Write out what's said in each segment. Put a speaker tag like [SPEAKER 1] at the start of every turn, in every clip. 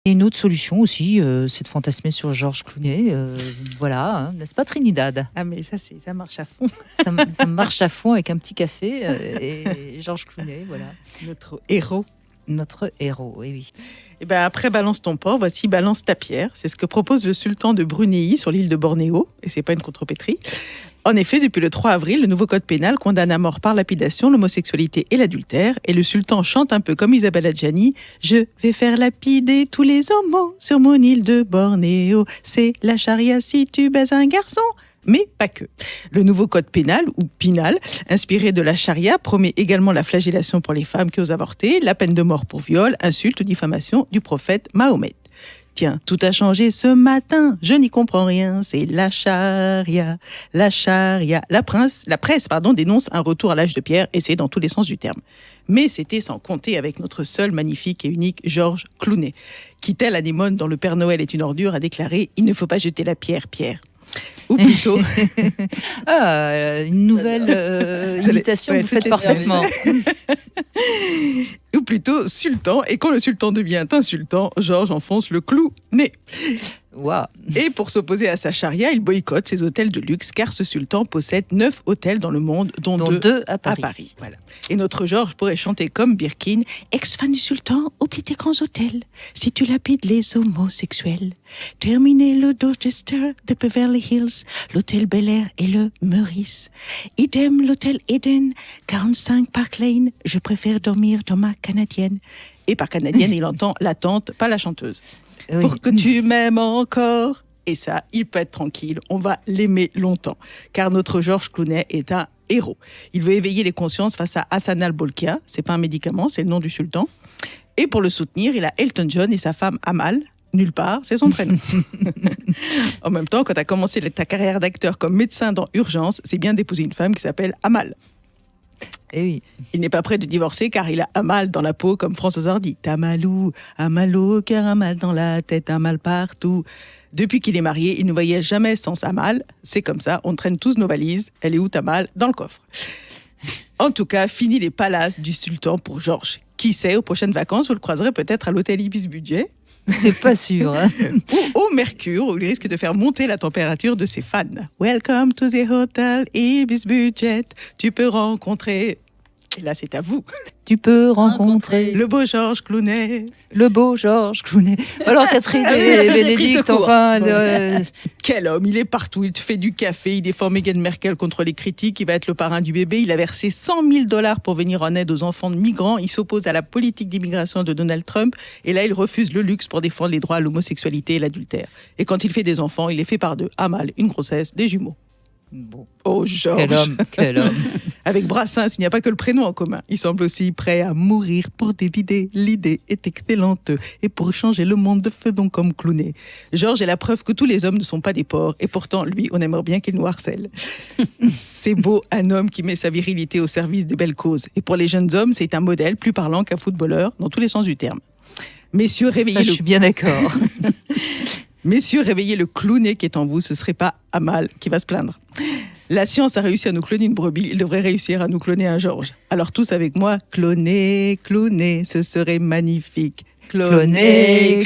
[SPEAKER 1] Et une autre solution aussi, c'est de fantasmer sur Georges Clooney. Voilà, hein, n'est-ce pas Trinidad?
[SPEAKER 2] Ah mais ça marche à fond.
[SPEAKER 1] Ça marche à fond avec un petit café et Georges Clooney, voilà.
[SPEAKER 2] Notre héros.
[SPEAKER 1] Notre héros, oui, oui.
[SPEAKER 2] Et ben après Balance ton port, voici Balance ta pierre. C'est ce que propose le sultan de Brunei sur l'île de Bornéo. Et c'est pas une contrepétrie. En effet, depuis le 3 avril, le nouveau code pénal condamne à mort par lapidation l'homosexualité et l'adultère. Et le sultan chante un peu comme Isabelle Adjani. Je vais faire lapider tous les homos sur mon île de Bornéo. C'est la charia si tu baises un garçon. Mais pas que. Le nouveau code pénal, ou pinal, inspiré de la charia, promet également la flagellation pour les femmes qui osent avorter, la peine de mort pour viol, insulte ou diffamation du prophète Mahomet. Tiens, tout a changé ce matin, je n'y comprends rien, c'est la charia, la charia. La presse, dénonce un retour à l'âge de pierre, et c'est dans tous les sens du terme. Mais c'était sans compter avec notre seul magnifique et unique Georges Clooney, qui, tel Anémone dans Le Père Noël est une ordure, a déclaré « Il ne faut pas jeter la pierre, Pierre ». Ou plutôt...
[SPEAKER 1] une nouvelle imitation, vous faites parfaitement.
[SPEAKER 2] Ou plutôt sultan, et quand le sultan devient insultant, Georges enfonce le clou nez.
[SPEAKER 1] Wow.
[SPEAKER 2] Et pour s'opposer à sa charia, il boycotte ses hôtels de luxe, car ce sultan possède 9 hôtels dans le monde, dont 2 à Paris. Voilà. Et notre Georges pourrait chanter comme Birkin, ex-fan du sultan, oublie tes grands hôtels, si tu lapides les homosexuels. Terminez le Dorchester de Beverly Hills, l'hôtel Bel Air et le Meurice. Idem l'hôtel Eden, 45 Park Lane, je préfère dormir dans ma canadienne. Et par canadienne, il entend la tante, pas la chanteuse. Oui. Pour que tu m'aimes encore. Et ça, il peut être tranquille, on va l'aimer longtemps. Car notre Georges Clooney est un héros. Il veut éveiller les consciences face à Hassan al-Bolkiah. C'est pas un médicament, c'est le nom du sultan. Et pour le soutenir, il a Elton John et sa femme Amal. Nulle part, c'est son prénom. En même temps, quand tu as commencé ta carrière d'acteur comme médecin dans Urgence, c'est bien d'épouser une femme qui s'appelle Amal.
[SPEAKER 1] Et oui.
[SPEAKER 2] Il n'est pas prêt de divorcer car il a un mal dans la peau, comme François Hardy. T'as malou, un mal au cœur, un mal dans la tête, un mal partout. Depuis qu'il est marié, il ne voyage jamais sans Amal. C'est comme ça, on traîne tous nos valises. Elle est où ta malle? Dans le coffre. En tout cas, fini les palaces du sultan pour Georges. Qui sait, aux prochaines vacances, vous le croiserez peut-être à l'hôtel Ibis Budget.
[SPEAKER 1] C'est pas sûr. Hein.
[SPEAKER 2] Ou au Mercure, où il risque de faire monter la température de ses fans. Welcome to the hotel Ibis Budget. Tu peux rencontrer... Et là, c'est à vous.
[SPEAKER 1] Tu peux rencontrer
[SPEAKER 2] le beau Georges Clooney.
[SPEAKER 1] Le beau Georges Clooney. Alors Catherine et Bénédicte, enfin...
[SPEAKER 2] Quel homme, il est partout. Il te fait du café, il défend Meghan Merkel contre les critiques, il va être le parrain du bébé. Il a versé 100 000 $ pour venir en aide aux enfants de migrants. Il s'oppose à la politique d'immigration de Donald Trump. Et là, il refuse le luxe pour défendre les droits à l'homosexualité et l'adultère. Et quand il fait des enfants, il les fait par deux. Amal, une grossesse, des jumeaux.
[SPEAKER 1] Bon.
[SPEAKER 2] Oh Georges.
[SPEAKER 1] Quel homme.
[SPEAKER 2] Avec Brassens, il n'y a pas que le prénom en commun. Il semble aussi prêt à mourir pour dévider. L'idée est excellente. Et pour changer le monde, faisons comme Clooney. Georges est la preuve que tous les hommes ne sont pas des porcs. Et pourtant, lui, on aimerait bien qu'il nous harcèle. C'est beau, un homme qui met sa virilité au service des belles causes. Et pour les jeunes hommes, c'est un modèle plus parlant qu'un footballeur, dans tous les sens du terme. Messieurs, réveillez
[SPEAKER 1] Je suis bien d'accord.
[SPEAKER 2] Messieurs, réveillez le Clooney qui est en vous, ce ne serait pas Amal qui va se plaindre. La science a réussi à nous cloner une brebis, il devrait réussir à nous cloner un Georges. Alors tous avec moi, cloner, ce serait magnifique.
[SPEAKER 1] Cloner,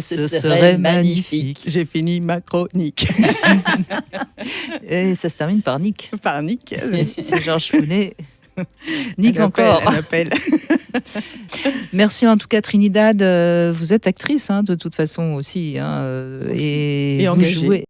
[SPEAKER 1] ce serait magnifique.
[SPEAKER 2] J'ai fini ma chronique.
[SPEAKER 1] Et ça se termine par Nick.
[SPEAKER 2] Par Nick.
[SPEAKER 1] Et si c'est Georges Clooney... Nick encore.
[SPEAKER 2] Un appel.
[SPEAKER 1] Merci en tout cas Trinidad. Vous êtes actrice de toute façon aussi. Et
[SPEAKER 2] engagée.
[SPEAKER 1] Vous jouez